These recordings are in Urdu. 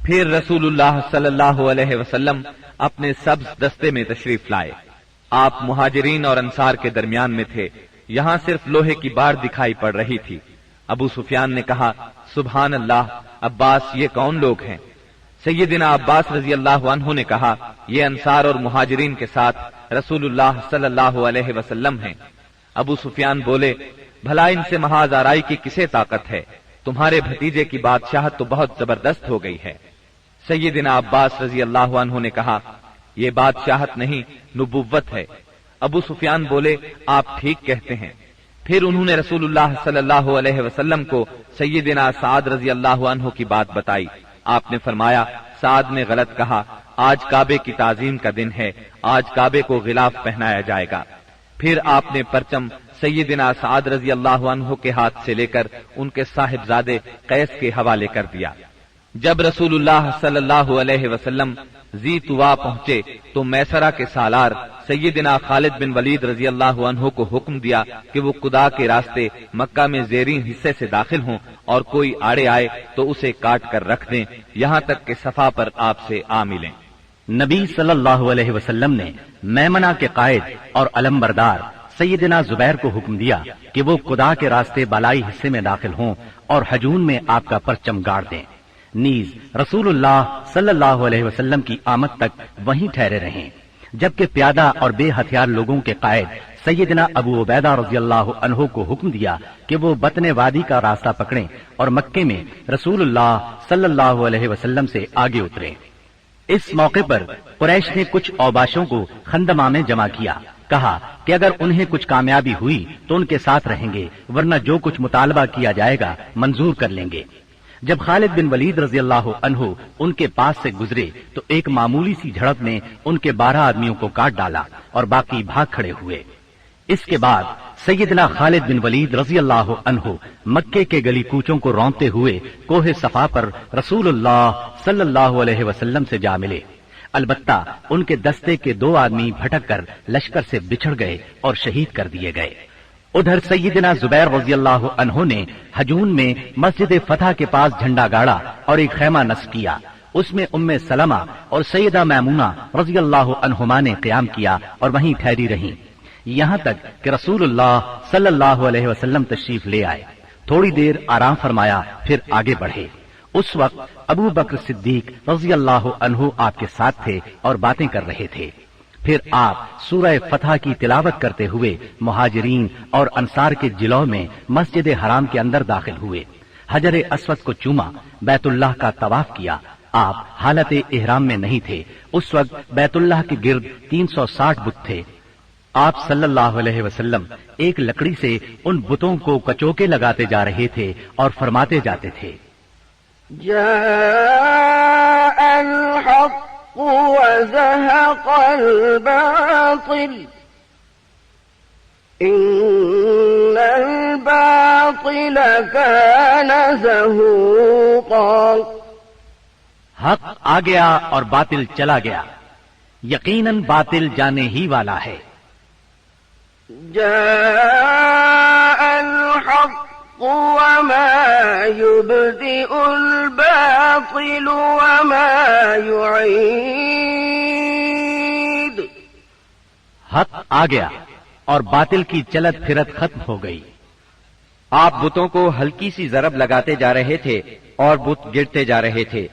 پھر رسول اللہ صلی اللہ علیہ وسلم اپنے سبز دستے میں تشریف لائے۔ آپ مہاجرین اور انصار کے درمیان میں تھے، یہاں صرف لوہے کی بار دکھائی پڑ رہی تھی۔ ابو سفیان نے کہا، سبحان اللہ، عباس یہ کون لوگ ہیں؟ سیدنا عباس رضی اللہ عنہ نے کہا، یہ انصار اور مہاجرین کے ساتھ رسول اللہ صلی اللہ علیہ وسلم ہیں۔ ابو سفیان بولے، بھلا ان سے محاذ آرائی کی کسے طاقت ہے؟ تمہارے بھتیجے کی بادشاہت تو بہت زبردست ہو گئی ہے۔ سیدنا عباس رضی اللہ عنہ نے کہا، یہ بادشاہت نہیں، نبوت ہے۔ ابو سفیان بولے، آپ ٹھیک کہتے ہیں۔ پھر انہوں نے رسول اللہ صلی اللہ علیہ وسلم کو سیدنا سعد رضی اللہ عنہ کی بات بتائی۔ آپ نے فرمایا، سعد نے غلط کہا، آج کعبے کی تعظیم کا دن ہے، آج کعبے کو غلاف پہنایا جائے گا۔ پھر آپ نے پرچم سیدنا سعد رضی اللہ عنہ کے ہاتھ سے لے کر ان کے صاحبزادے قیس کے حوالے کر دیا۔ جب رسول اللہ صلی اللہ علیہ وسلم ذی طوا پہنچے تو میسرہ کے سالار سیدنا خالد بن ولید رضی اللہ عنہ کو حکم دیا کہ وہ قدا کے راستے مکہ میں زیرین حصے سے داخل ہوں اور کوئی آڑے آئے تو اسے کاٹ کر رکھ دیں، یہاں تک کہ صفا پر آپ سے آ ملیں۔ نبی صلی اللہ علیہ وسلم نے میمنہ کے قائد اور علمبردار سیدنا زبیر کو حکم دیا کہ وہ قدا کے راستے بالائی حصے میں داخل ہوں اور ہجون میں آپ کا پرچم گاڑ دیں، نیز رسول اللہ صلی اللہ علیہ وسلم کی آمد تک وہیں ٹھہرے رہیں، جبکہ پیادہ اور بے ہتھیار لوگوں کے قائد سیدنا ابو عبیدہ رضی اللہ عنہ کو حکم دیا کہ وہ بطن وادی کا راستہ پکڑیں اور مکے میں رسول اللہ صلی اللہ علیہ وسلم سے آگے اتریں۔ اس موقع پر قریش نے کچھ اوباشوں کو خندمہ میں جمع کیا، کہا کہ اگر انہیں کچھ کامیابی ہوئی تو ان کے ساتھ رہیں گے، ورنہ جو کچھ مطالبہ کیا جائے گا منظور کر لیں گے۔ جب خالد بن ولید رضی اللہ عنہ ان کے پاس سے گزرے تو ایک معمولی سی جھڑپ نے ان کے 12 آدمیوں کو کاٹ ڈالا اور باقی بھاگ کھڑے ہوئے۔ اس کے بعد سیدنا خالد بن ولید رضی اللہ عنہ مکے کے گلی کوچوں کو رونتے ہوئے کوہ صفا پر رسول اللہ صلی اللہ علیہ وسلم سے جا ملے، البتہ ان کے دستے کے 2 آدمی بھٹک کر لشکر سے بچھڑ گئے اور شہید کر دیے گئے۔ ادھر سیدنا زبیر رضی اللہ عنہ نے ہجون میں مسجد فتح کے پاس جھنڈا گاڑا اور ایک خیمہ نصب کیا، اس میں ام سلمہ اور سیدہ میمونہ رضی اللہ عنہما نے قیام کیا اور وہیں ٹھہری رہیں، یہاں تک کہ رسول اللہ صلی اللہ علیہ وسلم تشریف لے آئے، تھوڑی دیر آرام فرمایا، پھر آگے بڑھے۔ اس وقت ابو بکر صدیق رضی اللہ عنہ آپ کے ساتھ تھے اور باتیں کر رہے تھے۔ پھر آپ سورہ فتح کی تلاوت کرتے ہوئے مہاجرین اور انصار کے جلوہ میں مسجد حرام کے اندر داخل ہوئے، حجر اسود کو چوما، بیت اللہ کا طواف کیا۔ آپ حالت احرام میں نہیں تھے، اس وقت بیت اللہ کے گرد 360 بت تھے۔ آپ صلی اللہ علیہ وسلم ایک لکڑی سے ان بتوں کو کچوکے لگاتے جا رہے تھے اور فرماتے جاتے تھے، جاء الحق وزهق الباطل إن الباطل كان زهوقا۔ حق آ گیا اور باطل چلا گیا، یقیناً باطل جانے ہی والا ہے۔ جاء الحق وما يبدئ الباطل وما يعيد۔ حق آ گیا اور باطل کی چلت پھرت ختم ہو گئی۔ آپ بتوں کو ہلکی سی ضرب لگاتے جا رہے تھے اور بت گرتے جا رہے تھے۔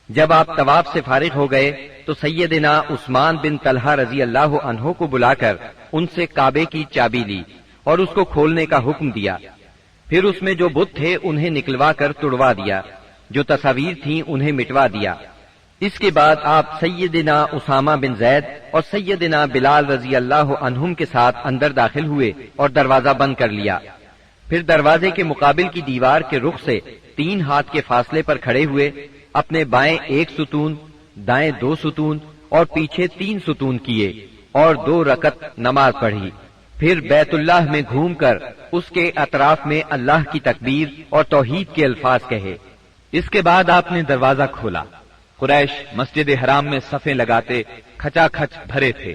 جب آپ طواف سے فارغ ہو گئے تو سیدنا عثمان بن طلحہ رضی اللہ عنہ کو بلا کر ان سے کعبے کی چابی لی اور اس کو کھولنے کا حکم دیا۔ پھر اس میں جو بت تھے انہیں نکلوا کر توڑوا دیا، جو تصاویر تھیں انہیں مٹوا دیا۔ اس کے بعد آپ سیدنا اسامہ بن زید اور سیدنا بلال رضی اللہ عنہم کے ساتھ اندر داخل ہوئے اور دروازہ بند کر لیا۔ پھر دروازے کے مقابل کی دیوار کے رخ سے 3 ہاتھ کے فاصلے پر کھڑے ہوئے اپنے بائیں 1 ستون، دائیں 2 ستون اور پیچھے 3 ستون کیے اور 2 رکعت نماز پڑھی۔ پھر بیت اللہ میں گھوم کر اس کے اطراف میں اللہ کی تکبیر اور توحید کے الفاظ کہے۔ اس کے بعد آپ نے دروازہ کھولا۔ قریش مسجد حرام میں صفیں لگاتے کھچا کھچ بھرے تھے۔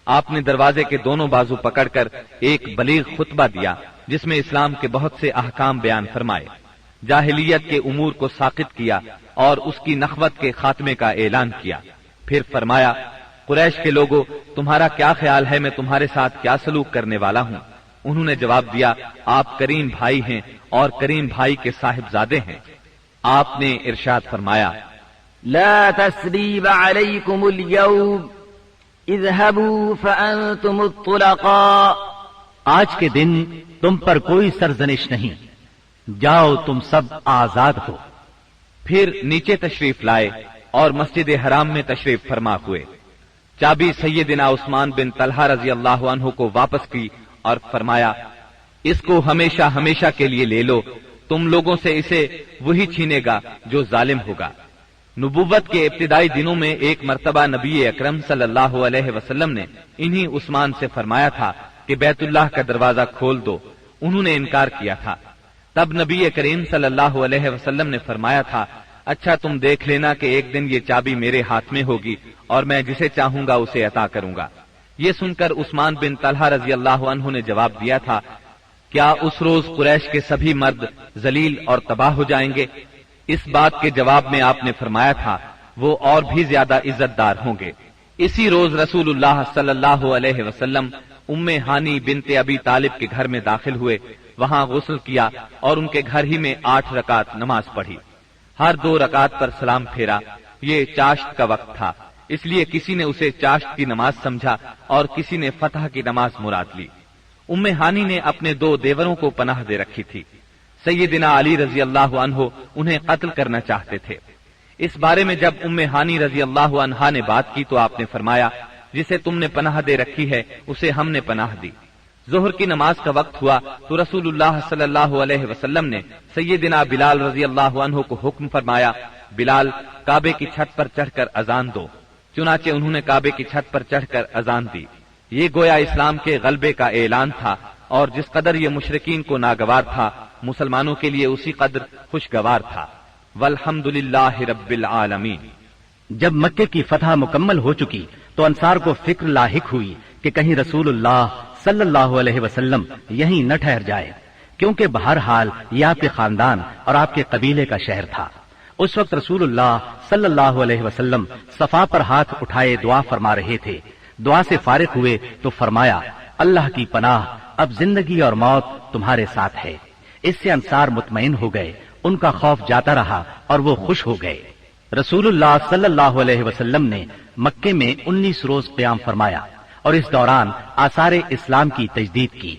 آپ نے دروازے کے دونوں بازو پکڑ کر ایک بلیغ خطبہ دیا جس میں اسلام کے بہت سے احکام بیان فرمائے۔ جاہلیت کے امور کو ساقط کیا اور اس کی نخوت کے خاتمے کا اعلان کیا۔ پھر فرمایا، قریش کے لوگوں، تمہارا کیا خیال ہے میں تمہارے ساتھ کیا سلوک کرنے والا ہوں؟ انہوں نے جواب دیا، آپ کریم بھائی ہیں اور کریم بھائی کے صاحبزادے ہیں۔ آپ نے ارشاد فرمایا، لا تثريب عليكم اليوم اذهبوا فأنتم الطلقاء۔ آج کے دن تم پر کوئی سرزنش نہیں، جاؤ تم سب آزاد ہو۔ پھر نیچے تشریف لائے اور مسجد حرام میں تشریف فرما ہوئے۔ چابی سیدنا عثمان بن طلحہ رضی اللہ عنہ کو واپس کی اور فرمایا، اس کو ہمیشہ ہمیشہ کے لیے لے لو، تم لوگوں سے اسے وہی چھینے گا جو ظالم ہوگا۔ نبوت کے ابتدائی دنوں میں ایک مرتبہ نبی اکرم صلی اللہ علیہ وسلم نے انہی عثمان سے فرمایا تھا کہ بیت اللہ کا دروازہ کھول دو، انہوں نے انکار کیا تھا۔ تب نبی کریم صلی اللہ علیہ وسلم نے فرمایا تھا، اچھا تم دیکھ لینا کہ ایک دن یہ چابی میرے ہاتھ میں ہوگی اور میں جسے چاہوں گا اسے عطا کروں گا۔ یہ سن کر عثمان بن طلحہ رضی اللہ عنہ نے جواب دیا تھا، کیا اس روز قریش کے سبھی مرد ذلیل اور تباہ ہو جائیں گے؟ اس بات کے جواب میں آپ نے فرمایا تھا، وہ اور بھی زیادہ عزت دار ہوں گے۔ اسی روز رسول اللہ صلی اللہ علیہ وسلم ام ہانی بنت ابی طالب کے گھر میں داخل ہوئے، وہاں غسل کیا اور ان کے گھر ہی میں 8 رکعت نماز پڑھی۔ ہر 2 رکعت پر سلام پھیرا۔ یہ چاشت کا وقت تھا، اس لیے کسی نے اسے چاشت کی نماز سمجھا اور کسی نے فتح کی نماز مراد لی۔ ام ہانی نے اپنے 2 دیوروں کو پناہ دے رکھی تھی۔ سیدنا علی رضی اللہ عنہ انہیں قتل کرنا چاہتے تھے۔ اس بارے میں جب ام ہانی رضی اللہ عنہا نے بات کی تو آپ نے فرمایا، جسے تم نے پناہ دے رکھی ہے اسے ہم نے پناہ دی۔ ظہر کی نماز کا وقت ہوا تو رسول اللہ صلی اللہ علیہ وسلم نے سیدنا بلال رضی اللہ عنہ کو حکم فرمایا، بلال کعبے کی چھت پر چڑھ کر اذان دو۔ چنانچہ انہوں نے کعبے کی چھت پر چڑھ کر اذان دی۔ یہ گویا اسلام کے غلبے کا اعلان تھا، اور جس قدر یہ مشرکین کو ناگوار تھا، مسلمانوں کے لیے اسی قدر خوشگوار تھا۔ والحمدللہ رب العالمین۔ جب مکے کی فتح مکمل ہو چکی تو انصار کو فکر لاحق ہوئی کہ کہیں رسول اللہ صلی اللہ علیہ وسلم یہیں نہ ٹھہر جائے، کیونکہ بہرحال یہ آپ کے خاندان اور آپ کے قبیلے کا شہر تھا۔ اس وقت رسول اللہ صلی اللہ علیہ وسلم صفا پر ہاتھ اٹھائے دعا فرما رہے تھے۔ دعا سے فارغ ہوئے تو فرمایا، اللہ کی پناہ، اب زندگی اور موت تمہارے ساتھ ہے۔ اس سے انصار مطمئن ہو گئے، ان کا خوف جاتا رہا اور وہ خوش ہو گئے۔ رسول اللہ صلی اللہ علیہ وسلم نے مکے میں 19 روز قیام فرمایا اور اس دوران آثار اسلام کی تجدید کی۔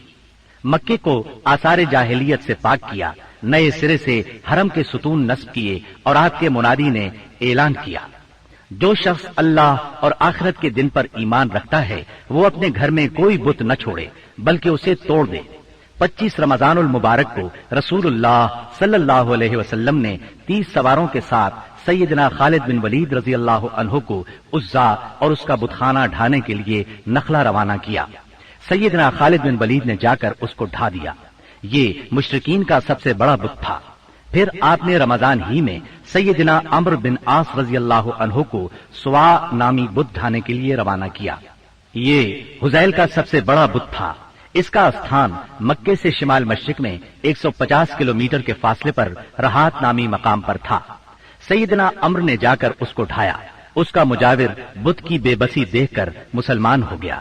مکے کو آثار جاہلیت سے پاک کیا، نئے سرے سے حرم کے ستون نصب کیے اور آپ کے منادی نے اعلان کیا، جو شخص اللہ اور آخرت کے دن پر ایمان رکھتا ہے وہ اپنے گھر میں کوئی بت نہ چھوڑے بلکہ اسے توڑ دے۔ 25 رمضان المبارک کو رسول اللہ صلی اللہ علیہ وسلم نے 30 سواروں کے ساتھ سیدنا خالد بن ولید رضی اللہ عنہ کو عزا اور اس کا بتخانہ ڈھانے کے لیے نخلا روانہ کیا۔ سیدنا خالد بن ولید نے جا کر اس کو ڈھا دیا۔ یہ مشرکین کا سب سے بڑا بت تھا۔ پھر آپ نے رمضان ہی میں سیدنا عمرو بن عاص رضی اللہ عنہ کو سوا نامی بت ڈھانے کے لیے روانہ کیا۔ یہ حذیل کا سب سے بڑا بت تھا۔ اس کا استھان مکے سے شمال مشرق میں 150 کلومیٹر کے فاصلے پر رہات نامی مقام پر تھا۔ سیدنا عمرو نے جا کر اس کو ڈھایا۔ اس کا مجاور بت کی بے بسی دیکھ کر مسلمان ہو گیا۔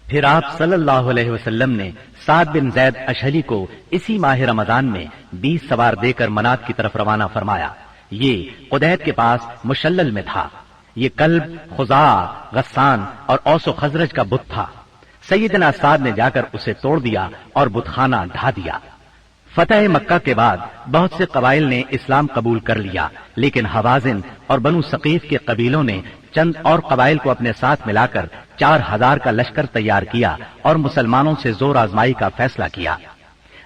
پھر آپ صلی اللہ علیہ وسلم نے سعد بن زید اشہلی کو اسی ماہ رمضان میں 20 سوار دے کر منات کی طرف روانہ فرمایا۔ یہ قدید کے پاس مشلل میں تھا۔ یہ کلب، خزاع، غسان اور اوس و خزرج کا بت تھا۔ سیدنا سعد نے جا کر اسے توڑ دیا اور بتخانہ ڈھا دیا۔ فتح مکہ کے بعد بہت سے قبائل نے اسلام قبول کر لیا، لیکن حوازن اور بنو ثقیف کے قبیلوں نے چند اور قبائل کو اپنے ساتھ ملا کر 4000 کا لشکر تیار کیا اور مسلمانوں سے زور آزمائی کا فیصلہ کیا۔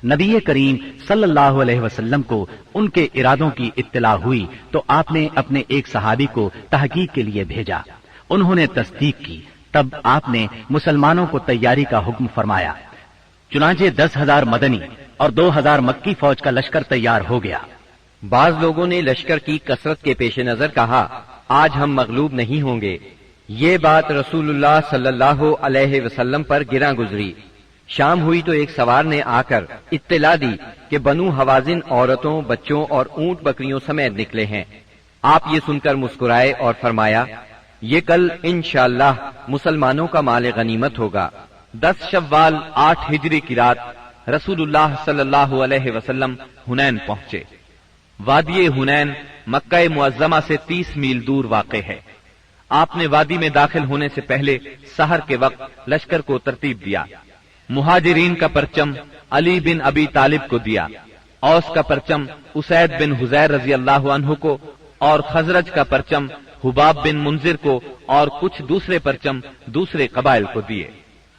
نبی کریم صلی اللہ علیہ وسلم کو ان کے ارادوں کی اطلاع ہوئی تو آپ نے اپنے ایک صحابی کو تحقیق کے لیے بھیجا۔ انہوں نے تصدیق کی، تب آپ نے مسلمانوں کو تیاری کا حکم فرمایا۔ چنانچہ 10,000 مدنی اور 2,000 مکی فوج کا لشکر تیار ہو گیا۔ بعض لوگوں نے لشکر کی کثرت کے پیش نظر کہا، آج ہم مغلوب نہیں ہوں گے۔ یہ بات رسول اللہ صلی اللہ علیہ وسلم پر گراں گزری۔ شام ہوئی تو ایک سوار نے آ کر اطلاع دی کہ بنو حوازن عورتوں، بچوں اور اونٹ بکریوں سمیت نکلے ہیں۔ آپ یہ سن کر مسکرائے اور فرمایا، یہ کل انشاءاللہ مسلمانوں کا مال غنیمت ہوگا۔ 10 شوال 8 ہجری کی رات رسول اللہ صلی اللہ علیہ وسلم حنین پہنچے۔ وادی حنین مکہ معظمہ سے 30 میل دور واقع ہے۔ آپ نے وادی میں داخل ہونے سے پہلے سحر کے وقت لشکر کو ترتیب دیا۔ مہاجرین کا پرچم علی بن ابی طالب کو دیا، اوس کا پرچم اسید بن حزیر رضی اللہ عنہ کو، اور خزرج کا پرچم حباب بن منذر کو، اور کچھ دوسرے پرچم دوسرے قبائل کو دیے۔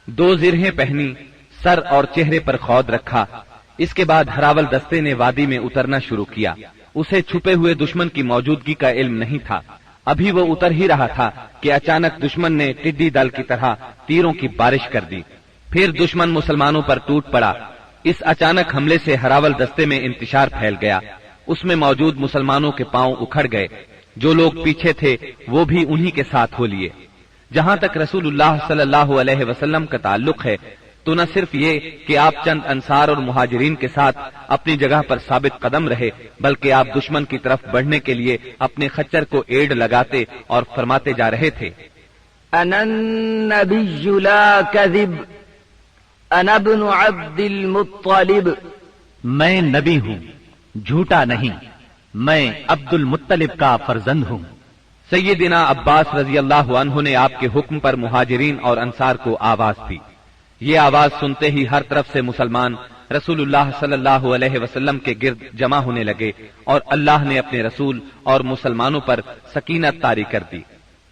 2 زرہیں پہنی، سر اور چہرے پر خود رکھا۔ اس کے بعد ہراول دستے نے وادی میں اترنا شروع کیا۔ اسے چھپے ہوئے دشمن کی موجودگی کا علم نہیں تھا۔ ابھی وہ اتر ہی رہا تھا کہ اچانک دشمن نے ٹڈی دل کی طرح تیروں کی بارش کر دی۔ پھر دشمن مسلمانوں پر ٹوٹ پڑا۔ اس اچانک حملے سے ہراول دستے میں انتشار پھیل گیا۔ اس میں موجود مسلمانوں کے پاؤں اکھڑ گئے۔ جو لوگ پیچھے تھے وہ بھی انہی کے ساتھ ہو لیے۔ جہاں تک رسول اللہ صلی اللہ علیہ وسلم کا تعلق ہے تو نہ صرف یہ کہ آپ چند انصار اور مہاجرین کے ساتھ اپنی جگہ پر ثابت قدم رہے، بلکہ آپ دشمن کی طرف بڑھنے کے لیے اپنے خچر کو ایڑ لگاتے اور فرماتے جا رہے تھے، انا النبی لا کذب، انا ابن عبد المطلب، میں نبی ہوں، جھوٹا نہیں، میں عبد المطلب کا فرزند ہوں۔ سیدنا عباس رضی اللہ عنہ نے آپ کے حکم پر مہاجرین اور انصار کو آواز دی۔ یہ آواز سنتے ہی ہر طرف سے مسلمان رسول اللہ صلی اللہ علیہ وسلم کے گرد جمع ہونے لگے، اور اللہ نے اپنے رسول اور مسلمانوں پر سکینت طاری کر دی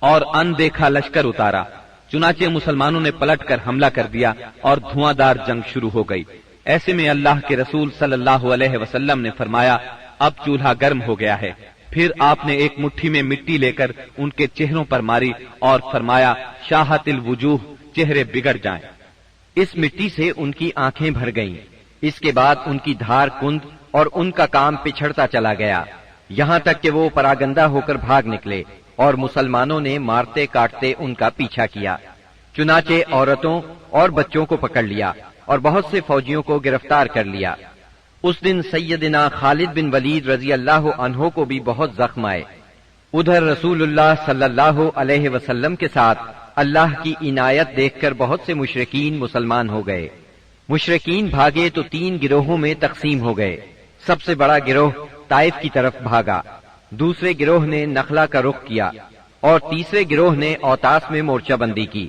اور ان دیکھا لشکر اتارا۔ چنانچہ مسلمانوں نے پلٹ کر حملہ کر دیا اور دھواں دار جنگ شروع ہو گئی۔ ایسے میں اللہ کے رسول صلی اللہ علیہ وسلم نے فرمایا، اب چولہا گرم ہو گیا ہے۔ پھر آپ نے ایک مٹھی میں مٹی لے کر ان کے چہروں پر ماری اور فرمایا، شاہت الوجوہ، چہرے بگڑ جائیں۔ اس مٹی سے ان کی آنکھیں بھر گئیں۔ اس کے بعد ان کی دھار کند اور ان کا کام پچھڑتا چلا گیا، یہاں تک کہ وہ پراگندہ ہو کر بھاگ نکلے، اور مسلمانوں نے مارتے کاٹتے ان کا پیچھا کیا۔ چنانچہ عورتوں اور بچوں کو پکڑ لیا اور بہت سے فوجیوں کو گرفتار کر لیا۔ اس دن سیدنا خالد بن ولید رضی اللہ عنہ کو بھی بہت زخم آئے۔ ادھر رسول اللہ صلی اللہ علیہ وسلم کے ساتھ اللہ کی عنایت دیکھ کر بہت سے مشرکین مسلمان ہو گئے۔ مشرکین بھاگے تو 3 گروہوں میں تقسیم ہو گئے۔ سب سے بڑا گروہ طائف کی طرف بھاگا، دوسرے گروہ نے نخلا کا رخ کیا، اور تیسرے گروہ نے اوتاس میں مورچہ بندی کی۔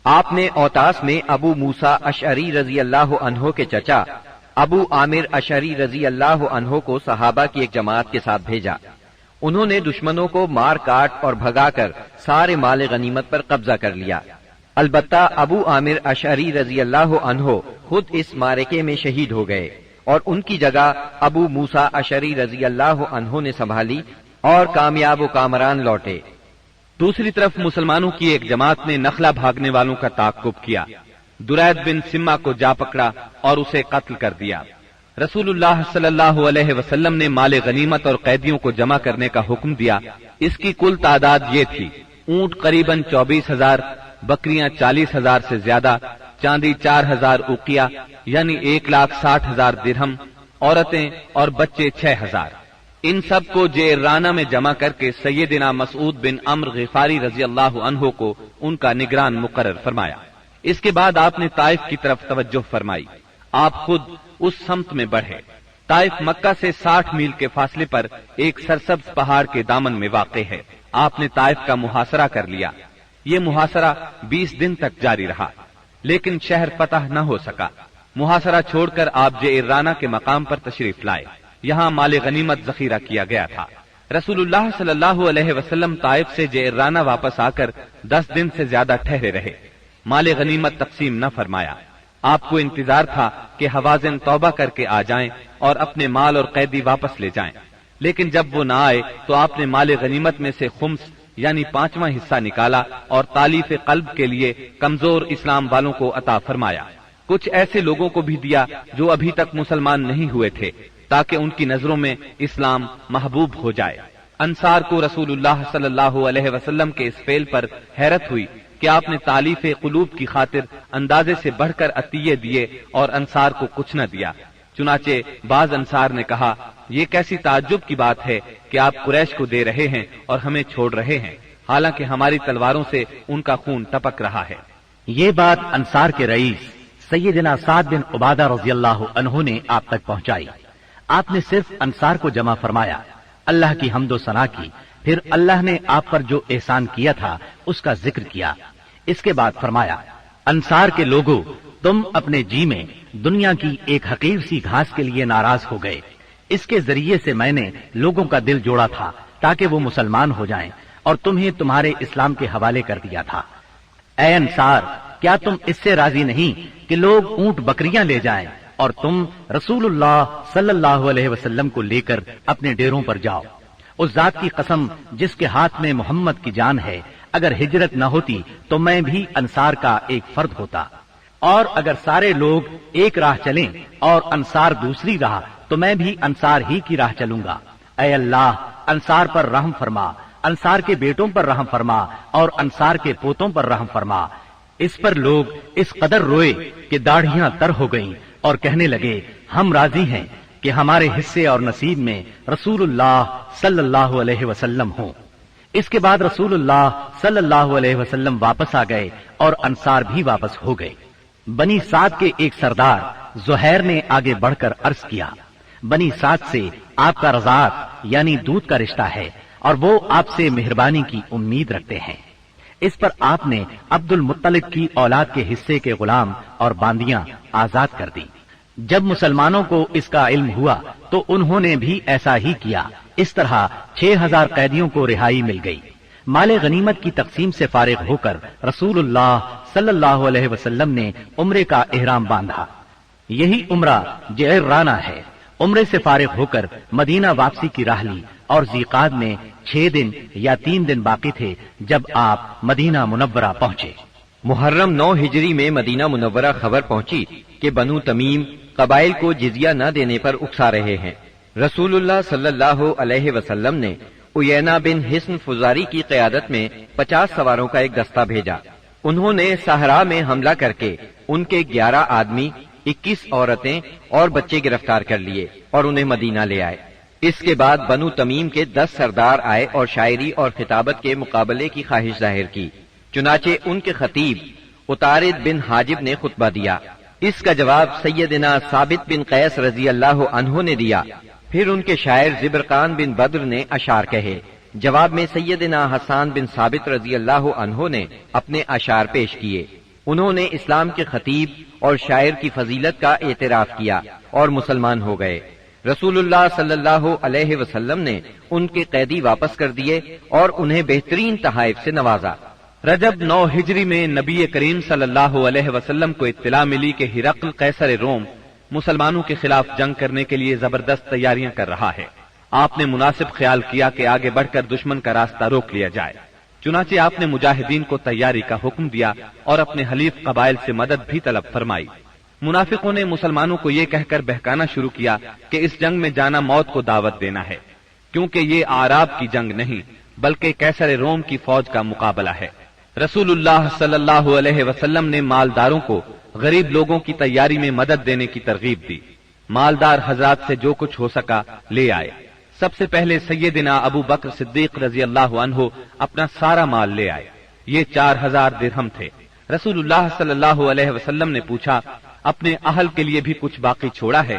آپ نے اوتاس میں ابو موسیٰ اشعری رضی اللہ عنہ کے چچا ابو عامر اشعری رضی اللہ عنہ کو صحابہ کی ایک جماعت کے ساتھ بھیجا۔ انہوں نے دشمنوں کو مار کاٹ اور بھگا کر سارے مال غنیمت پر قبضہ کر لیا۔ البتہ ابو عامر اشعری رضی اللہ عنہ خود اس معرکے میں شہید ہو گئے، اور ان کی جگہ ابو موسیٰ اشعری رضی اللہ عنہ نے سنبھالی اور کامیاب و کامران لوٹے۔ دوسری طرف مسلمانوں کی ایک جماعت نے نخلا بھاگنے والوں کا تعاقب کیا، درید بن سما کو جا پکڑا اور اسے قتل کر دیا۔ رسول اللہ صلی اللہ علیہ وسلم نے مال غنیمت اور قیدیوں کو جمع کرنے کا حکم دیا۔ اس کی کل تعداد یہ تھی، اونٹ قریباً 24,000، بکریاں 40,000 سے زیادہ، چاندی 4,000 اوقیہ یعنی 1,60,000 درہم، عورتیں اور بچے 6,000۔ ان سب کو جیرانہ میں جمع کر کے سیدنا مسعود بن عمرو غفاری رضی اللہ عنہ کو ان کا نگران مقرر فرمایا۔ اس کے بعد آپ نے طائف کی طرف توجہ فرمائی۔ آپ خود اس سمت میں بڑھے۔ طائف مکہ سے 60 میل کے فاصلے پر ایک سرسبز پہاڑ کے دامن میں واقع ہے۔ آپ نے طائف کا محاصرہ کر لیا۔ یہ محاصرہ 20 دن تک جاری رہا، لیکن شہر فتح نہ ہو سکا۔ محاصرہ چھوڑ کر آپ جعرانہ کے مقام پر تشریف لائے۔ یہاں مال غنیمت ذخیرہ کیا گیا تھا۔ رسول اللہ صلی اللہ علیہ وسلم طائف سے جعرانہ واپس آ کر 10 دن سے زیادہ ٹھہرے رہے۔ مال غنیمت تقسیم نہ فرمایا۔ آپ کو انتظار تھا کہ حوازن توبہ کر کے آ جائیں اور اپنے مال اور قیدی واپس لے جائیں، لیکن جب وہ نہ آئے تو آپ نے مال غنیمت میں سے خمس یعنی 5واں حصہ نکالا اور تالیف قلب کے لیے کمزور اسلام والوں کو عطا فرمایا۔ کچھ ایسے لوگوں کو بھی دیا جو ابھی تک مسلمان نہیں ہوئے تھے، تاکہ ان کی نظروں میں اسلام محبوب ہو جائے۔ انصار کو رسول اللہ صلی اللہ علیہ وسلم کے اس فعل پر حیرت ہوئی کہ آپ نے تالیف قلوب کی خاطر اندازے سے بڑھ کر عطیے دیے اور انصار کو کچھ نہ دیا۔ چنانچہ بعض انصار نے کہا، یہ کیسی تعجب کی بات ہے کہ آپ قریش کو دے رہے ہیں اور ہمیں چھوڑ رہے ہیں، حالانکہ ہماری تلواروں سے ان کا خون ٹپک رہا ہے۔ یہ بات انصار کے رئیس سیدنا سعد بن عبادہ رضی اللہ عنہ نے آپ تک پہنچائی۔ آپ نے صرف انصار کو جمع فرمایا، اللہ کی حمد و ثنا کی، پھر اللہ نے آپ پر جو احسان کیا تھا اس کا ذکر کیا۔ اس کے بعد فرمایا، انصار کے لوگوں، تم اپنے جی میں دنیا کی ایک حقیر سی گھاس کے لیے ناراض ہو گئے۔ اس کے ذریعے سے میں نے لوگوں کا دل جوڑا تھا تاکہ وہ مسلمان ہو جائیں، اور تمہیں تمہارے اسلام کے حوالے کر دیا تھا۔ اے انصار، کیا تم اس سے راضی نہیں کہ لوگ اونٹ بکریاں لے جائیں اور تم رسول اللہ صلی اللہ علیہ وسلم کو لے کر اپنے ڈیروں پر جاؤ؟ اس ذات کی قسم جس کے ہاتھ میں محمد کی جان ہے، اگر ہجرت نہ ہوتی تو میں بھی انصار کا ایک فرد ہوتا، اور اگر سارے لوگ ایک راہ چلیں اور انصار دوسری راہ تو میں بھی انصار ہی کی راہ چلوں گا۔ اے اللہ، انصار پر رحم فرما، انصار کے بیٹوں پر رحم فرما اور انصار کے پوتوں پر رحم فرما۔ اس پر لوگ اس قدر روئے کہ داڑھیاں تر ہو گئیں اور کہنے لگے، ہم راضی ہیں کہ ہمارے حصے اور نصیب میں رسول اللہ صلی اللہ علیہ وسلم ہوں۔ اس کے بعد رسول اللہ صلی اللہ علیہ وسلم واپس آ گئے اور انصار بھی واپس ہو گئے۔ بنی سعد کے ایک سردار زہیر نے آگے بڑھ کر عرض کیا، بنی سعد سے آپ کا رضاعت یعنی دودھ کا رشتہ ہے اور وہ آپ سے مہربانی کی امید رکھتے ہیں۔ اس پر آپ نے عبد المطلب کی اولاد کے حصے کے غلام اور باندیاں آزاد کر دی۔ جب مسلمانوں کو اس کا علم ہوا تو انہوں نے بھی ایسا ہی کیا۔ اس طرح 6000 قیدیوں کو رہائی مل گئی۔ مال غنیمت کی تقسیم سے فارغ ہو کر رسول اللہ صلی اللہ علیہ وسلم نے عمرے کا احرام باندھا۔ یہی عمرہ جعرانہ ہے۔ عمرے سے فارغ ہو کر مدینہ واپسی کی راہ لی اور ذیقعد میں 6 دن یا 3 دن باقی تھے جب آپ مدینہ منورہ پہنچے۔ محرم 9 ہجری میں مدینہ منورہ خبر پہنچی کہ بنو تمیم قبائل کو جزیہ نہ دینے پر اکسا رہے ہیں۔ رسول اللہ صلی اللہ علیہ وسلم نے عیینہ بن حصن فزاری کی قیادت میں 50 سواروں کا ایک دستہ بھیجا۔ انہوں نے صحرا میں حملہ کر کے ان کے 11 آدمی، 21 عورتیں اور بچے گرفتار کر لیے اور انہیں مدینہ لے آئے۔ اس کے بعد بنو تمیم کے 10 سردار آئے اور شاعری اور خطابت کے مقابلے کی خواہش ظاہر کی۔ چنانچہ ان کے خطیب اتارد بن حاجب نے خطبہ دیا۔ اس کا جواب سیدنا ثابت بن قیس رضی اللہ عنہ نے دیا۔ پھر ان کے شاعر زبرقان بن بدر نے اشعار کہے۔ جواب میں سیدنا حسان بن ثابت رضی اللہ عنہ نے اپنے اشعار پیش کیے۔ انہوں نے اسلام کے خطیب اور شاعر کی فضیلت کا اعتراف کیا اور مسلمان ہو گئے۔ رسول اللہ صلی اللہ علیہ وسلم نے ان کے قیدی واپس کر دیے اور انہیں بہترین تحائف سے نوازا۔ رجب 9 ہجری میں نبی کریم صلی اللہ علیہ وسلم کو اطلاع ملی کہ ہرقل قیصر روم مسلمانوں کے خلاف جنگ کرنے کے لیے زبردست تیاریاں کر رہا ہے۔ آپ نے مناسب خیال کیا کہ آگے بڑھ کر دشمن کا راستہ روک لیا جائے۔ چنانچہ آپ نے مجاہدین کو تیاری کا حکم دیا اور اپنے حلیف قبائل سے مدد بھی طلب فرمائی۔ منافقوں نے مسلمانوں کو یہ کہہ کر بہکانا شروع کیا کہ اس جنگ میں جانا موت کو دعوت دینا ہے، کیونکہ یہ اعراب کی جنگ نہیں بلکہ قیصر روم کی فوج کا مقابلہ ہے۔ رسول اللہ صلی اللہ علیہ وسلم نے مالداروں کو غریب لوگوں کی تیاری میں مدد دینے کی ترغیب دی۔ مالدار حضرات سے جو کچھ ہو سکا لے آئے۔ سب سے پہلے سیدنا ابو بکر صدیق رضی اللہ عنہ اپنا سارا مال لے آئے۔ یہ 4000 درہم تھے۔ رسول اللہ صلی اللہ علیہ وسلم نے پوچھا، اپنے اہل کے لیے بھی کچھ باقی چھوڑا ہے؟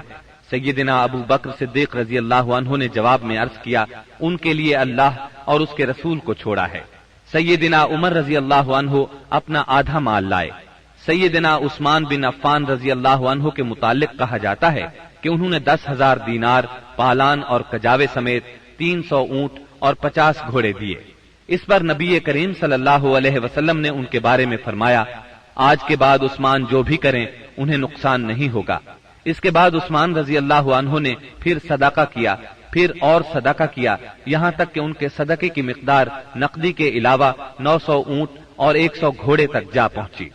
سیدنا ابو بکر صدیق رضی اللہ عنہ نے جواب میں عرض کیا، ان کے لیے اللہ اور اس کے رسول کو چھوڑا ہے۔ سیدنا عمر رضی اللہ عنہ اپنا آدھا مال لائے۔ سیدنا عثمان بن عفان رضی اللہ عنہ کے متعلق کہا جاتا ہے کہ انہوں نے 10,000 دینار، پالان اور کجاوے سمیت 300 اونٹ اور 50 گھوڑے دیے۔ اس پر نبی کریم صلی اللہ علیہ وسلم نے ان کے بارے میں فرمایا، آج کے بعد عثمان جو بھی کریں انہیں نقصان نہیں ہوگا۔ اس کے بعد عثمان رضی اللہ عنہ نے پھر صدقہ کیا، پھر اور صدقہ کیا، یہاں تک کہ ان کے صدقے کی مقدار نقدی کے علاوہ 900 اونٹ اور 100 گھوڑے تک جا پہنچی۔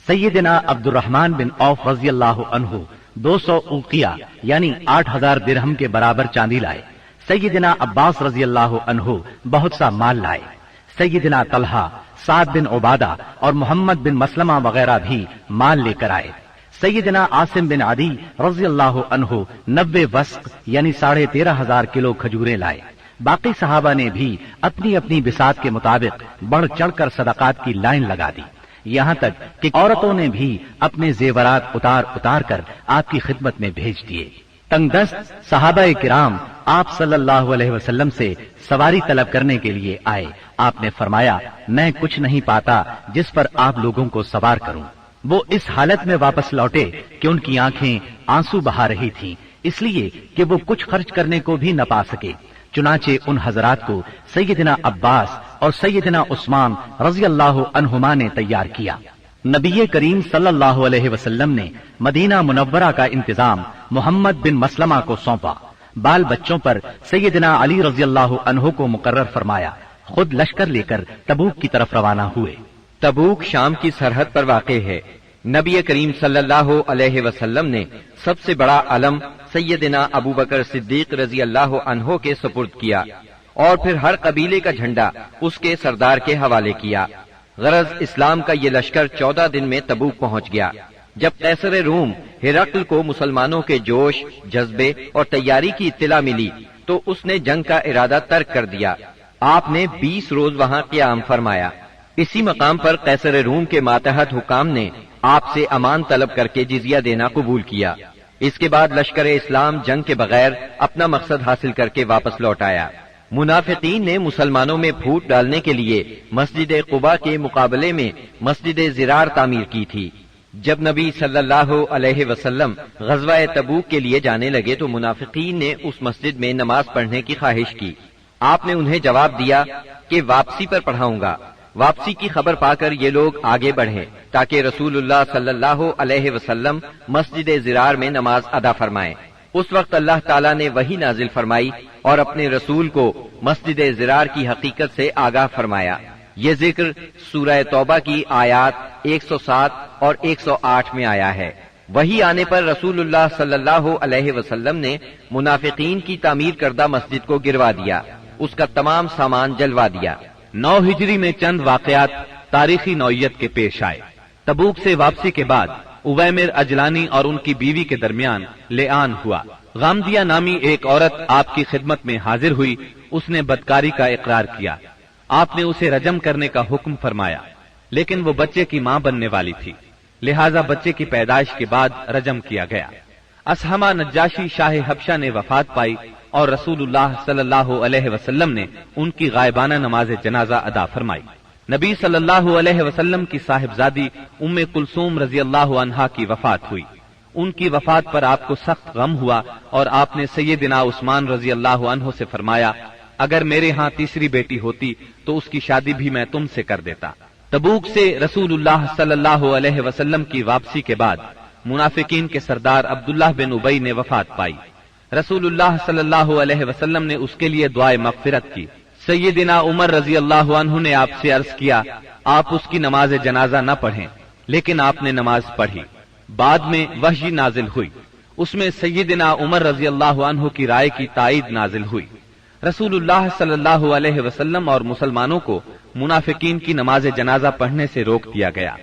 سیدنا عبد الرحمن بن عوف رضی اللہ عنہ 200 اوقیہ یعنی 8000 درہم کے برابر چاندی لائے۔ سیدنا عباس رضی اللہ عنہ بہت سا مال لائے۔ سیدنا طلحہ، سعد بن عبادہ اور محمد بن مسلمہ وغیرہ بھی مال لے کر آئے۔ سیدنا عاصم بن عدی رضی اللہ عنہ 90 وسق یعنی 13,500 کلو کھجوریں لائے۔ باقی صحابہ نے بھی اپنی اپنی بساط کے مطابق بڑھ چڑھ کر صدقات کی لائن لگا دی، یہاں تک کہ عورتوں نے بھی اپنے زیورات اتار اتار کر آپ کی خدمت میں بھیج دیے۔ تنگ دست صحابہ کرام آپ صلی اللہ علیہ وسلم سے سواری طلب کرنے کے لیے آئے۔ آپ نے فرمایا، میں کچھ نہیں پاتا جس پر آپ لوگوں کو سوار کروں۔ وہ اس حالت میں واپس لوٹے کہ ان کی آنکھیں آنسو بہا رہی تھیں، اس لیے کہ وہ کچھ خرچ کرنے کو بھی نہ پا سکے۔ چنانچہ ان حضرات کو سیدنا عباس اور سیدنا عثمان رضی اللہ عنہما نے تیار کیا۔ نبی کریم صلی اللہ علیہ وسلم نے مدینہ منورہ کا انتظام محمد بن مسلمہ کو سونپا۔ بال بچوں پر سیدنا علی رضی اللہ عنہ کو مقرر فرمایا، خود لشکر لے کر تبوک کی طرف روانہ ہوئے۔ تبوک شام کی سرحد پر واقع ہے۔ نبی کریم صلی اللہ علیہ وسلم نے سب سے بڑا علم سیدنا ابو بکر صدیق رضی اللہ عنہ کے سپرد کیا اور پھر ہر قبیلے کا جھنڈا اس کے سردار کے حوالے کیا۔ غرض اسلام کا یہ لشکر 14 دن میں تبوک پہنچ گیا۔ جب قیصر روم ہرقل کو مسلمانوں کے جوش، جذبے اور تیاری کی اطلاع ملی تو اس نے جنگ کا ارادہ ترک کر دیا۔ آپ نے 20 روز وہاں قیام فرمایا۔ اسی مقام پر قیصر روم کے ماتحت حکام نے آپ سے امان طلب کر کے جزیہ دینا قبول کیا۔ اس کے بعد لشکر اسلام جنگ کے بغیر اپنا مقصد حاصل کر کے واپس لوٹ آیا۔ منافقین نے مسلمانوں میں پھوٹ ڈالنے کے لیے مسجد قباء کے مقابلے میں مسجد زرار تعمیر کی تھی۔ جب نبی صلی اللہ علیہ وسلم غزوہ تبوک کے لیے جانے لگے تو منافقین نے اس مسجد میں نماز پڑھنے کی خواہش کی۔ آپ نے انہیں جواب دیا کہ واپسی پر پڑھاؤں گا۔ واپسی کی خبر پا کر یہ لوگ آگے بڑھے تاکہ رسول اللہ صلی اللہ علیہ وسلم مسجد زرار میں نماز ادا فرمائیں۔ اس وقت اللہ تعالیٰ نے وحی نازل فرمائی اور اپنے رسول کو مسجد زرار کی حقیقت سے آگاہ فرمایا۔ یہ ذکر سورہ توبہ کی آیات 107 اور 108 میں آیا ہے۔ وحی آنے پر رسول اللہ صلی اللہ علیہ وسلم نے منافقین کی تعمیر کردہ مسجد کو گروا دیا، اس کا تمام سامان جلوا دیا۔ 9 ہجری میں چند واقعات تاریخی نوعیت کے پیش آئے۔ تبوک سے واپسی کے بعد اویمر اجلانی اور ان کی بیوی کے درمیان لعان ہوا۔ غامدیہ نامی ایک عورت آپ کی خدمت میں حاضر ہوئی، اس نے بدکاری کا اقرار کیا۔ آپ نے اسے رجم کرنے کا حکم فرمایا، لیکن وہ بچے کی ماں بننے والی تھی، لہذا بچے کی پیدائش کے بعد رجم کیا گیا۔ اسحمہ نجاشی شاہ حبشہ نے وفات پائی اور رسول اللہ صلی اللہ علیہ وسلم نے ان کی غائبانہ نماز جنازہ ادا فرمائی۔ نبی صلی اللہ علیہ وسلم کی صاحبزادی ام کلثوم رضی اللہ عنہا کی وفات ہوئی۔ ان کی وفات پر آپ کو سخت غم ہوا اور آپ نے سیدنا عثمان رضی اللہ عنہ سے فرمایا، اگر میرے ہاں تیسری بیٹی ہوتی تو اس کی شادی بھی میں تم سے کر دیتا۔ تبوک سے رسول اللہ صلی اللہ علیہ وسلم کی واپسی کے بعد منافقین کے سردار عبداللہ بن ابی نے وفات پائی۔ رسول اللہ صلی اللہ علیہ وسلم نے اس کے لیے دعائے مغفرت کی۔ سیدنا عمر رضی اللہ عنہ نے آپ سے عرض کیا، آپ اس کی نماز جنازہ نہ پڑھیں، لیکن آپ نے نماز پڑھی۔ بعد میں وحی نازل ہوئی، اس میں سیدنا عمر رضی اللہ عنہ کی رائے کی تائید نازل ہوئی۔ رسول اللہ صلی اللہ علیہ وسلم اور مسلمانوں کو منافقین کی نماز جنازہ پڑھنے سے روک دیا گیا۔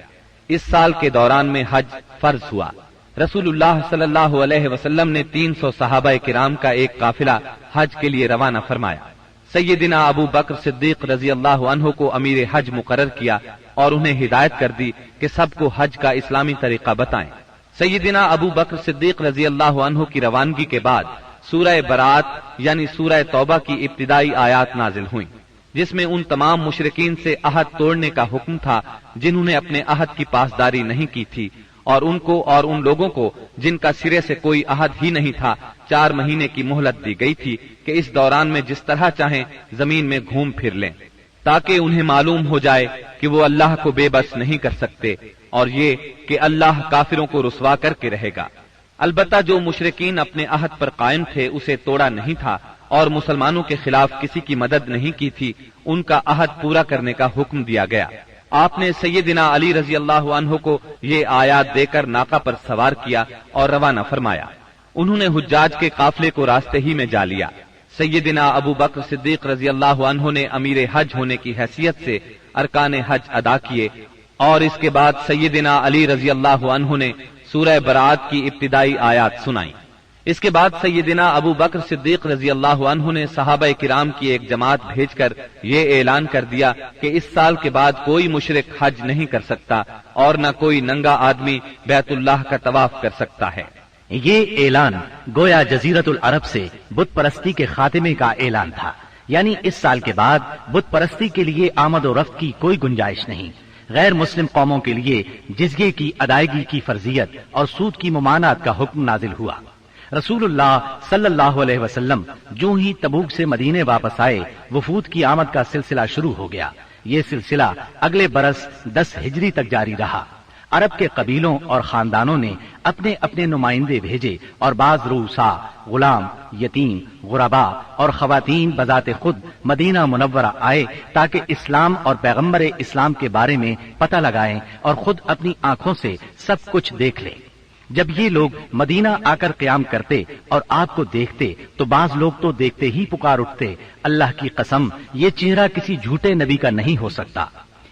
اس سال کے دوران میں حج فرض ہوا۔ رسول اللہ صلی اللہ علیہ وسلم نے 300 صحابہ کرام کا ایک قافلہ حج کے لیے روانہ فرمایا۔ سیدنا ابو بکر صدیق رضی اللہ عنہ کو امیر حج مقرر کیا اور انہیں ہدایت کر دی کہ سب کو حج کا اسلامی طریقہ بتائیں۔ سیدنا ابو بکر صدیق رضی اللہ عنہ کی روانگی کے بعد سورہ برات یعنی سورہ توبہ کی ابتدائی آیات نازل ہوئیں، جس میں ان تمام مشرکین سے عہد توڑنے کا حکم تھا جنہوں نے اپنے عہد کی پاسداری نہیں کی تھی، اور ان کو اور ان لوگوں کو جن کا سرے سے کوئی عہد ہی نہیں تھا 4 مہینے کی مہلت دی گئی تھی کہ اس دوران میں جس طرح چاہیں زمین میں گھوم پھر لیں، تاکہ انہیں معلوم ہو جائے کہ وہ اللہ کو بے بس نہیں کر سکتے، اور یہ کہ اللہ کافروں کو رسوا کر کے رہے گا۔ البتہ جو مشرکین اپنے عہد پر قائم تھے اسے توڑا نہیں تھا اور مسلمانوں کے خلاف کسی کی مدد نہیں کی تھی، ان کا عہد پورا کرنے کا حکم دیا گیا۔ آپ نے سیدنا علی رضی اللہ عنہ کو یہ آیات دے کر ناقہ پر سوار کیا اور روانہ فرمایا۔ انہوں نے حجاج کے قافلے کو راستے ہی میں جا لیا۔ سیدنا ابو بکر صدیق رضی اللہ عنہ نے امیر حج ہونے کی حیثیت سے ارکان حج ادا کیے، اور اس کے بعد سیدنا علی رضی اللہ عنہ نے سورہ برات کی ابتدائی آیات سنائیں۔ اس کے بعد سیدنا ابو بکر صدیق رضی اللہ عنہ نے صحابہ کرام کی ایک جماعت بھیج کر یہ اعلان کر دیا کہ اس سال کے بعد کوئی مشرک حج نہیں کر سکتا اور نہ کوئی ننگا آدمی بیت اللہ کا طواف کر سکتا ہے۔ یہ اعلان گویا جزیرت العرب سے بت پرستی کے خاتمے کا اعلان تھا، یعنی اس سال کے بعد بت پرستی کے لیے آمد و رفت کی کوئی گنجائش نہیں۔ غیر مسلم قوموں کے لیے جزیے کی ادائیگی کی فرضیت اور سود کی ممانعت کا حکم نازل ہوا۔ رسول اللہ صلی اللہ علیہ وسلم جو ہی تبوک سے مدینے واپس آئے، وفود کی آمد کا سلسلہ شروع ہو گیا۔ یہ سلسلہ اگلے برس 10 ہجری تک جاری رہا۔ عرب کے قبیلوں اور خاندانوں نے اپنے اپنے نمائندے بھیجے اور بعض رؤسا، غلام، یتیم، غرباء اور خواتین بذات خود مدینہ منورہ آئے تاکہ اسلام اور پیغمبر اسلام کے بارے میں پتہ لگائیں اور خود اپنی آنکھوں سے سب کچھ دیکھ لیں۔ جب یہ لوگ مدینہ آ کر قیام کرتے اور آپ کو دیکھتے تو بعض لوگ تو دیکھتے ہی پکار اٹھتے، اللہ کی قسم یہ چہرہ کسی جھوٹے نبی کا نہیں ہو سکتا۔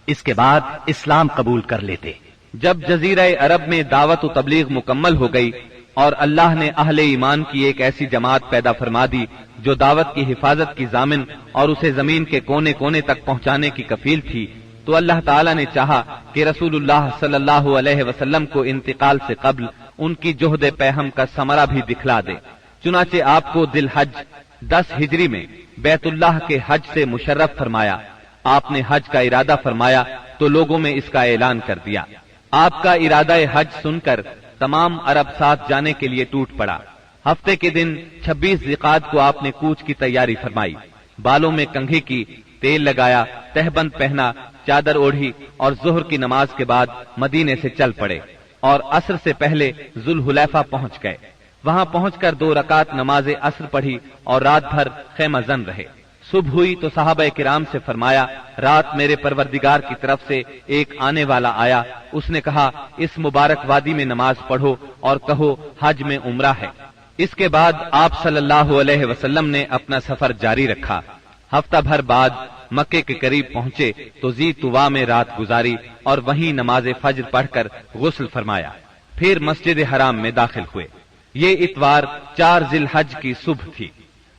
اس کے بعد اسلام قبول کر لیتے۔ جب جزیرہ عرب میں دعوت و تبلیغ مکمل ہو گئی اور اللہ نے اہل ایمان کی ایک ایسی جماعت پیدا فرما دی جو دعوت کی حفاظت کی ضامن اور اسے زمین کے کونے کونے تک پہنچانے کی کفیل تھی، تو اللہ تعالیٰ نے چاہا کہ رسول اللہ صلی اللہ علیہ وسلم کو انتقال سے قبل ان کی جہد پیہم کا ثمرہ بھی دکھلا دے۔ چنانچہ آپ کو ذی الحج 10 ہجری میں بیت اللہ کے حج سے مشرف فرمایا۔ آپ نے حج کا ارادہ فرمایا تو لوگوں میں اس کا اعلان کر دیا۔ آپ کا ارادہ حج سن کر تمام عرب ساتھ جانے کے لیے ٹوٹ پڑا۔ ہفتے کے دن 26 ذی-القعدہ کو آپ نے کوچ کی تیاری فرمائی، بالوں میں کنگھی کی، تیل لگایا، تہبند پہنا، چادر اوڑھی اور ظہر کی نماز کے بعد مدینے سے چل پڑے اور عصر سے پہلے ذوالحلیفہ پہنچ گئے۔ وہاں پہنچ کر 2 رکعت نماز عصر پڑھی اور رات بھر خیمہ زن رہے۔ صبح ہوئی تو صحابہ کرام سے فرمایا، رات میرے پروردگار کی طرف سے ایک آنے والا آیا، اس نے کہا اس مبارک وادی میں نماز پڑھو اور کہو حج میں عمرہ ہے۔ اس کے بعد آپ صلی اللہ علیہ وسلم نے اپنا سفر جاری رکھا۔ ہفتہ بھر بعد مکے کے قریب پہنچے تو ذی طوا میں رات گزاری اور وہیں نماز فجر پڑھ کر غسل فرمایا، پھر مسجد حرام میں داخل ہوئے۔ یہ اتوار 4 ذی الحج کی صبح تھی۔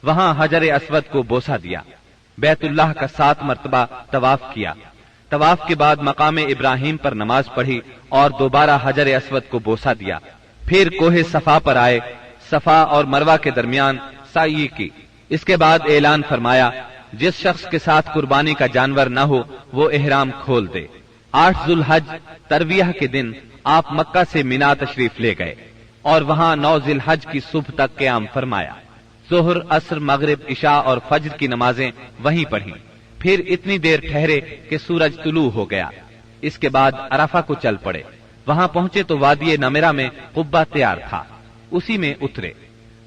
وہاں حجر اسود کو بوسہ دیا، بیت اللہ کا 7 مرتبہ طواف کیا۔ طواف کے بعد مقام ابراہیم پر نماز پڑھی اور دوبارہ حجر اسود کو بوسہ دیا۔ پھر کوہ صفا پر آئے، صفا اور مروہ کے درمیان سعی کی۔ اس کے بعد اعلان فرمایا، جس شخص کے ساتھ قربانی کا جانور نہ ہو وہ احرام کھول دے۔ 8 ذی الحج ترویہ کے دن آپ مکہ سے مینا تشریف لے گئے اور وہاں 9 ذی الحج کی صبح تک قیام فرمایا۔ ظہر، عصر، مغرب، عشاء اور فجر کی نمازیں وہیں پڑھیں، پھر اتنی دیر ٹھہرے کہ سورج طلوع ہو گیا۔ اس کے بعد عرفہ کو چل پڑے۔ وہاں پہنچے تو وادی نمرہ میں قبہ تیار تھا، اسی میں اترے۔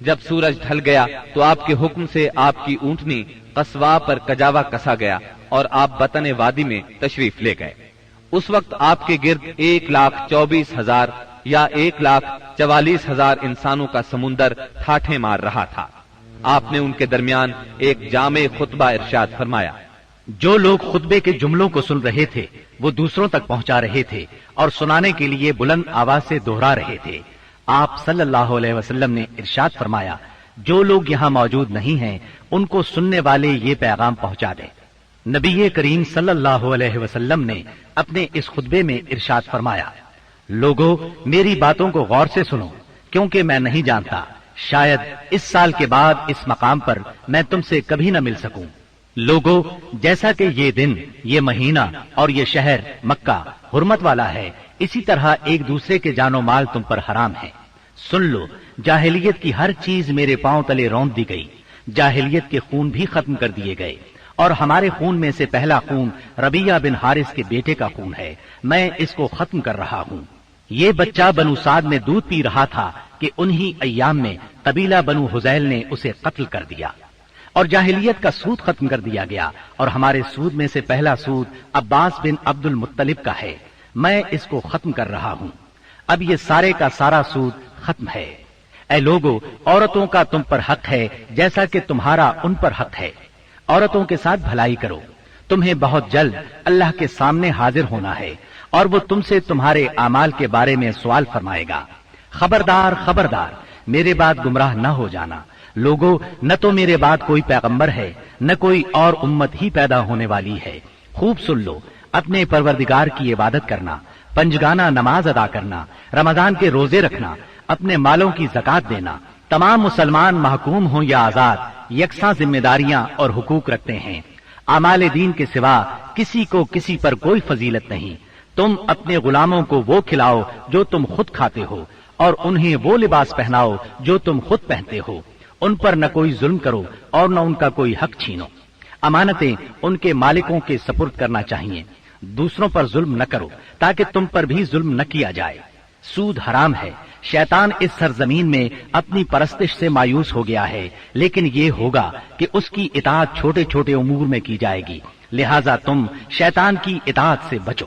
جب سورج ڈھل گیا تو آپ کے حکم سے آپ کی اونٹنی قصواء پر کجاوا کسا گیا اور آپ بطن وادی میں تشریف لے گئے۔ اس وقت آپ کے گرد 1,24,000 یا 1,44,000 انسانوں کا سمندر ٹھاٹھیں مار رہا تھا۔ آپ نے ان کے درمیان ایک جامع خطبہ ارشاد فرمایا۔ جو لوگ خطبے کے جملوں کو سن رہے تھے وہ دوسروں تک پہنچا رہے تھے اور سنانے کے لیے بلند آواز سے دوہرا رہے تھے۔ آپ صلی اللہ علیہ وسلم نے ارشاد فرمایا، جو لوگ یہاں موجود نہیں ہیں ان کو سننے والے یہ پیغام پہنچا دیں۔ نبی کریم صلی اللہ علیہ وسلم نے اپنے اس خطبے میں ارشاد فرمایا، لوگو میری باتوں کو غور سے سنو، کیونکہ میں نہیں جانتا شاید اس سال کے بعد اس مقام پر میں تم سے کبھی نہ مل سکوں۔ لوگو جیسا کہ یہ دن، یہ مہینہ اور یہ شہر مکہ حرمت والا ہے، اسی طرح ایک دوسرے کے جان و مال تم پر حرام ہے۔ سن لو، جاہلیت کی ہر چیز میرے پاؤں تلے روند دی گئی، جاہلیت کے خون بھی ختم کر دیے گئے، اور ہمارے خون میں سے پہلا خون ربیعہ بن حارث کے بیٹے کا خون ہے، میں اس کو ختم کر رہا ہوں۔ یہ بچہ بنو سعد میں دودھ پی رہا تھا کہ انہی ایام میں قبیلہ بنو حذیل نے اسے قتل کر دیا، اور جاہلیت کا سود ختم کر دیا گیا، اور ہمارے سود میں سے پہلا سود عباس بن عبد المطلب کا ہے، میں اس کو ختم کر رہا ہوں۔ اب یہ سارے کا سارا سود ختم ہے۔ اے لوگو، عورتوں کا تم پر حق ہے جیسا کہ تمہارا ان پر حق ہے۔ عورتوں کے ساتھ بھلائی کرو، تمہیں بہت جلد اللہ کے سامنے حاضر ہونا ہے اور وہ تم سے تمہارے اعمال کے بارے میں سوال فرمائے گا۔ خبردار خبردار، میرے بعد گمراہ نہ ہو جانا۔ لوگو، نہ تو میرے بعد کوئی پیغمبر ہے، نہ کوئی اور امت ہی پیدا ہونے والی ہے۔ خوب سن لو، اپنے پروردگار کی عبادت کرنا، پنجگانہ نماز ادا کرنا، رمضان کے روزے رکھنا، اپنے مالوں کی زکات دینا۔ تمام مسلمان محکوم ہوں یا آزاد، یکساں ذمہ داریاں اور حقوق رکھتے ہیں۔ اعمال دین کے سوا کسی کو کسی پر کوئی فضیلت نہیں۔ تم اپنے غلاموں کو وہ کھلاؤ جو تم خود کھاتے ہو، اور انہیں وہ لباس پہناؤ جو تم خود پہنتے ہو۔ ان پر نہ کوئی ظلم کرو اور نہ ان کا کوئی حق چھینو۔ امانتیں ان کے مالکوں کے سپرد کرنا چاہیے۔ دوسروں پر ظلم نہ کرو تاکہ تم پر بھی ظلم نہ کیا جائے۔ سود حرام ہے۔ شیطان اس سرزمین میں اپنی پرستش سے مایوس ہو گیا ہے، لیکن یہ ہوگا کہ اس کی اطاعت چھوٹے چھوٹے امور میں کی جائے گی، لہذا تم شیطان کی اطاعت سے بچو۔